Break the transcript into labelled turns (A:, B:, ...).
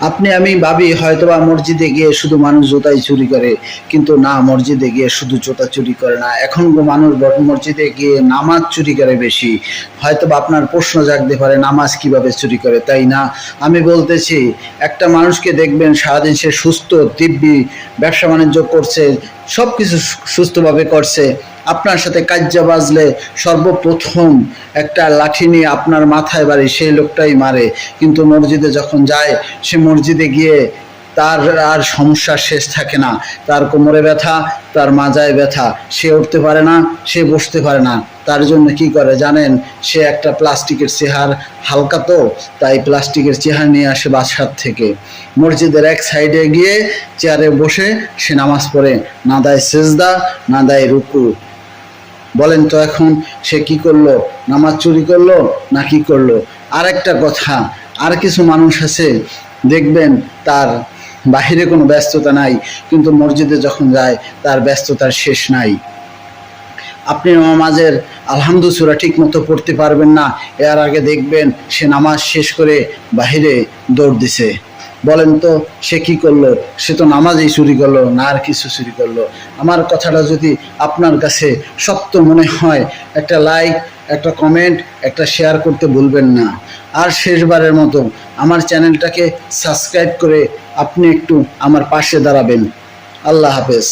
A: আপনি আমি ভাবি হয়তোবা মসজিদে গিয়ে শুধু মানুষ জুতাই চুরি করে, কিন্তু না, মসজিদে গিয়ে শুধু জুতা চুরি করে না, এখন মানুষ মসজিদে গিয়ে নামাজ চুরি করে বেশি। হয়তোবা আপনার প্রশ্ন জাগতে পারে নামাজ কিভাবে চুরি করে, তাই না? আমি বলতেছি, একটা মানুষকে দেখবেন সারাদিন সে সুস্থ দিব্যি ব্যবসা বাণিজ্য করছে, সব কিছু সুস্থভাবে করছে, আপনার সাথে কাজ্জা বাজলে সর্বপ্রথম একটা লাঠি নিয়ে আপনার মাথায় বাড়ি সেই লোকটাই মারে। কিন্তু মসজিদে যখন যায়, সে মসজিদে গিয়ে তার আর সমস্যার শেষ থাকে না। তার কোমরে ব্যথা, তার মাজায় ব্যথা, সে উঠতে পারে না, সে বসতে পারে না। তার জন্য কি করে জানেন? সে একটা প্লাস্টিকের চেয়ার, হালকা তো, তাই প্লাস্টিকের চেয়ার নিয়ে আসে বাসার থেকে, মসজিদের এক সাইডে গিয়ে চেয়ারে বসে সে নামাজ পড়ে, না দেয় সেজদা, না দেয় রুকু। বলেন তো এখন সে কি করলো? নামাজ চুরি করলো না কি করলো? আর একটা কথা, আর কিছু মানুষ আছে দেখবেন তার বাহিরে কোনো ব্যস্ততা নাই, কিন্তু মসজিদে যখন যায় তার ব্যস্ততার শেষ নাই। আপনি নামাজের আলহামদু সূরা ঠিক মতো পড়তে পারবেন না, এর আগে দেখবেন সে নামাজ শেষ করে বাহিরে দৌড় দিছে। বলেন তো সে কি করলো? সে তো নামাজই চুরি করলো, না আর কিছু চুরি করলো? আমার কথাটা যদি আপনার কাছে সত্য মনে হয়, একটা লাইক, একটা কমেন্ট, একটা শেয়ার করতে ভুলবেন না। আর শেষবারের মতো আমার চ্যানেলটাকে সাবস্ক্রাইব করে আপনি একটু আমার পাশে দাঁড়াবেন। আল্লাহ হাফেজ।